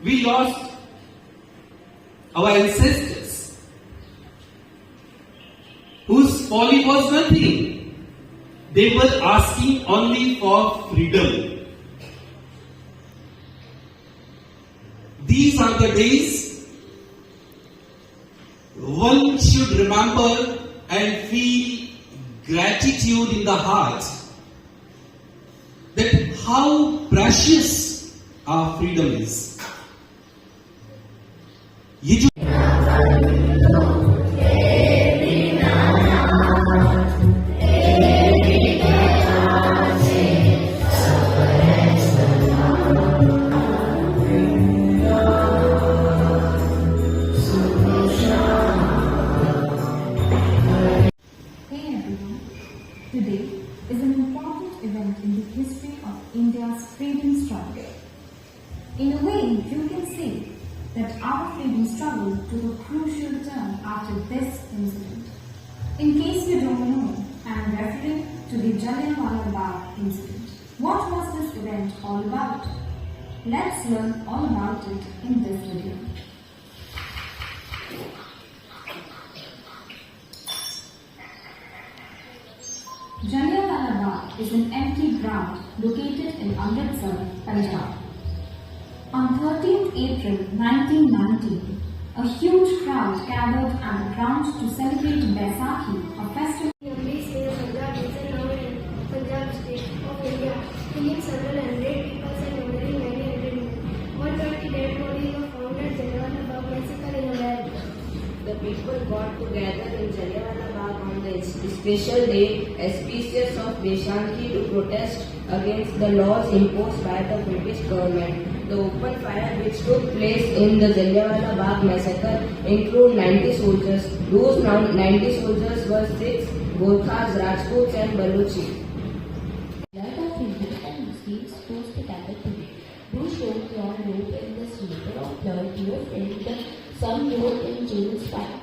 We lost our ancestors, whose folly was nothing. They were asking only for freedom. These are the days one should remember and feel gratitude in the heart that how precious our freedom is. ये जो Today is an important event in the history of India's freedom struggle. In a way, you can say that our freedom struggle took a crucial turn after this incident. In case you don't know, I am referring to the Jallianwala Bagh incident. What was this event all about? Let's learn all about it in this video. Jallianwala Bagh is an empty ground located in Amritsar, Punjab. On 13th April 1990, a huge crowd gathered at the ground to celebrate Baisakhi, a festival. Punjab is now in Punjab state of India, killing several hundred people and murdering many hundred more. 130 dead bodies of founded Jallianwala Bagh massacre in America. The people got together in Jallianwala Bagh on the special day, auspicious of Baisakhi, to protest against the laws imposed by the British government. The open fire which took place in the Jallianwala Bagh massacre included 90 soldiers. Those 90 soldiers were Sikhs, Gorkhas, Rajputs and Balochi. A lot of Hindus and Muslims chose to gather today. Who showed your hope in the sweeper of blood, your friend, some wrote in James Fire.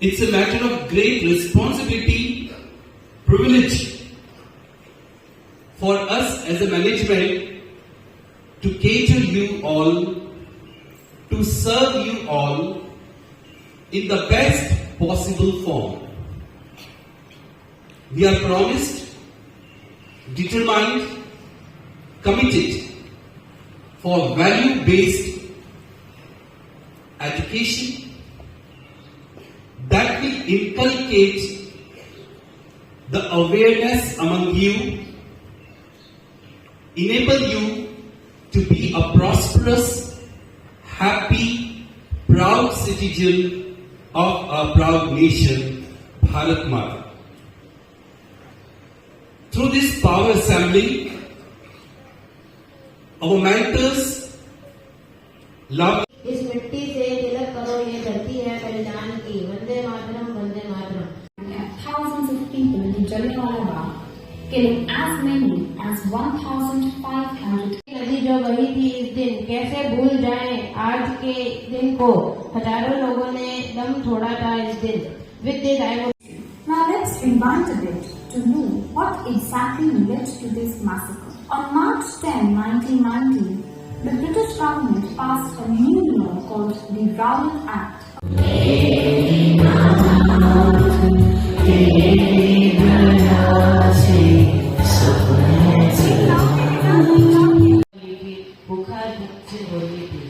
it's a matter of great responsibility, privilege for us as a management to cater you all, to serve you all in the best possible form. We are promised, determined, committed for value-based education that will inculcate the awareness among you, enable you to be a prosperous, happy, proud citizen of our proud nation, Bharat Mata. Through this power assembly, our mentors love. इस मिट्टी से तिलक करो ये धरती है बलिदान की, Vande Mataram Vande Mataram. Thousands of people in Jallianwala Bagh, killing as many as 1,500. नदी जो बही थी इस दिन, कैसे भूल जाएं आज के दिन को. हजारों लोगों ने दम छोड़ा था इस दिन. With this I would. Now let's rewind a bit to know what exactly led to this massacre. On March 10, 1990, the British government passed a new law called the Rowlatt Act. बुखार से होती थी.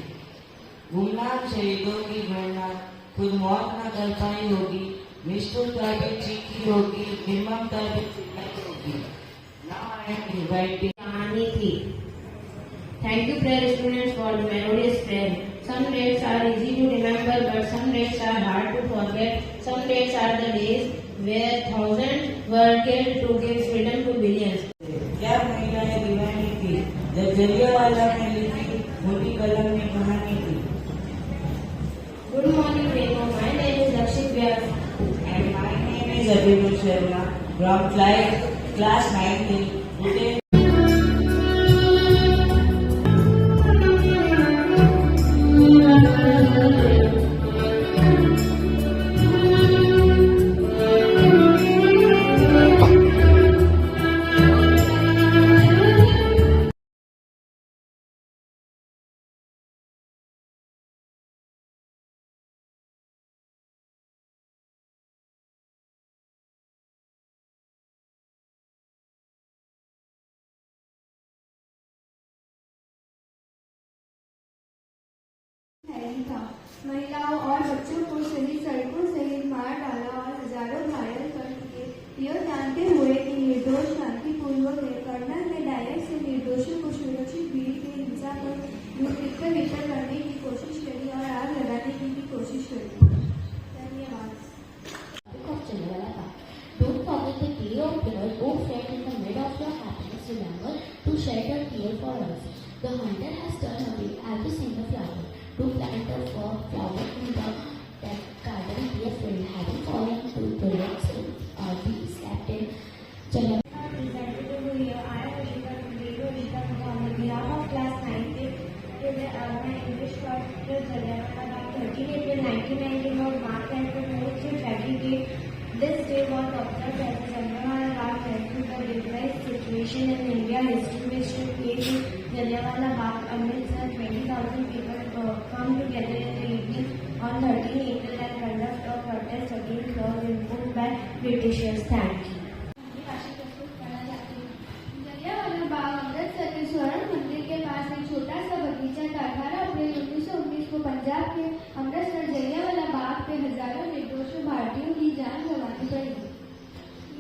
गुमनाम शहीदों की गणना खुद मौत न कर पाई होगी. निष्ठुरता भी चीखी होगी, निर्ममता भी चिल्लाई होगी. Now I am inviting. कहानी थी. Thank you, prayer students, for the melodious prayer. Some dates are easy to remember, but some dates are hard to forget. Some dates are the days where thousands were killed to give freedom to billions. क्या महिलाएं दीवानी थी जब जलियांवाला में लिखी मोटी कलम में कहानी थी. Good morning, Renu. My name is Lakshit Vyas. And my name is Abhinur Sharma from class 9. नहीं था। महिलाओं और बच्चों को सही सड़कों सहित मार डाला और हजारों घायल कर दिए। यह जानते हुए कि निर्दोष शांतिपूर्वक कर्नल ने डायरेक्ट से निर्दोषों को सुरक्षित भीड़ की हिंसा पर इतर करने की कोशिश करी और आग लगाने की भी कोशिश करी। धन्यवाद। of Jallianwala. Don't forget the day of blood. Oh friend, in the mid of your happiness, remember to shed a tear for us. The hunter has turned away every single flower. To plant a flower in the that garden, dear friend, having fallen to the rocks, we slept in Jallianwala. Representative here, I am Rita on behalf of class 9th. My English taught Jallianwala Bagh 13 April 1919 was marked as the most tragic day. This day was observed as Jallianwala Bagh rescued the depressed situation in India history which took place in Jallianwala Bagh. Amritsar, 20,000 people come together in the evening on 13 April and conduct a protest against laws imposed by Britishers. Thank you. Jallianwala Bagh Amritsar के स्वर्ण मंदिर के पास एक छोटा सा बगीचा था। 18 अप्रैल 1919 को पंजाब के अमृतसर जलियांवाला बाग पे हजारों निर्दोष भारतीयों की जान गंवानी पड़ी।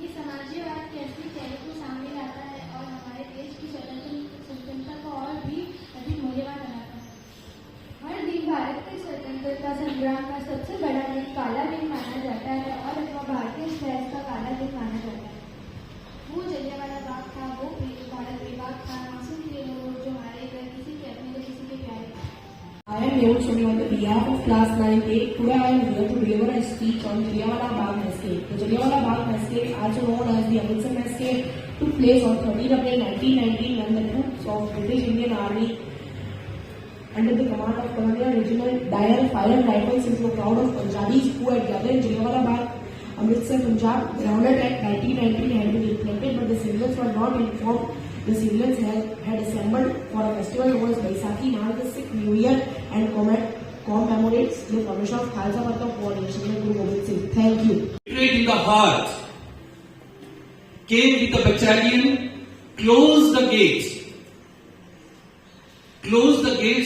ये समाजवाद के असली चेहरे को सामने लाता है और हमारे देश की स्वतंत्रता को और भी अधिक मूल्यवान बनाता है। हर दिन भारत के स्वतंत्रता संग्राम का सबसे बड़ा दिन काला दिन माना जाता है और अथवा भारतीय इतिहास का काला दिन माना जाता है। वो जलियांवाला बाग था, वो भारत विभाग था, मासूम थे लोग जो मारे गए, किसी के अपने तो किसी के प्यारे। I am Mehul Soni on the behalf of class 9A. Today I am here to deliver a speech on Jallianwala Bagh Massacre. The Jallianwala Bagh Massacre, also known as the Amritsar Massacre, took place on 13 April 1919 when the troops of British Indian Army under the command of Colonel Reginald Dyer fired rifles into a crowd of Punjabis who had gathered in Jallianwala Bagh, Amritsar, Punjab. The Rowlatt Act 1919 had been implemented, but the civilians were not informed. The civilians had assembled for a festival known as Baisakhi, marks the Sikh New Year and commemorates the formation of Khalsa Panth of coordination by Guru Gobind Singh. Thank you. Hatred in the heart came with the battalion, closed the gates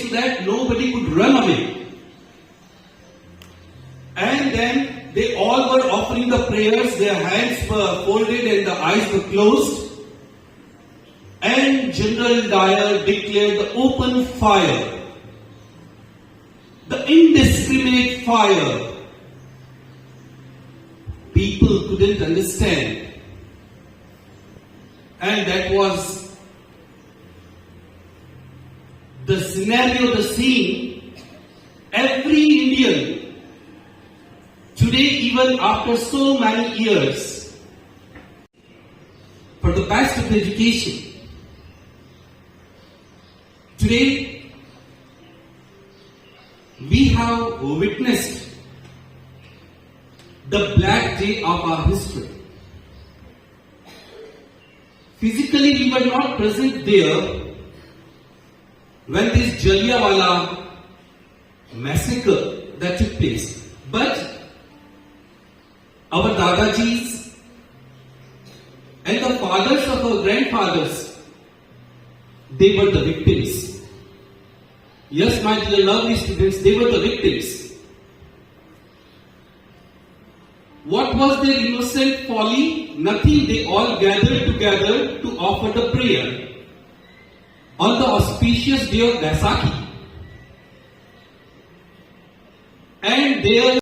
so that nobody could run away. And then they all were offering the prayers, their hands were folded and the eyes were closed. And General Dyer declared the open fire, the indiscriminate fire. People couldn't understand. And that was the scenario, the scene. Every Indian, today even after so many years, for the best of education, today we have witnessed the black day of our history. Physically we were not present there when this Jallianwala massacre that took place. But our Dadajis and the fathers of our grandfathers, they were the victims. Yes, my dear lovely students, they were the victims. What was their innocent folly? Nothing. They all gathered together to offer the prayer on the auspicious day of Baisakhi. And there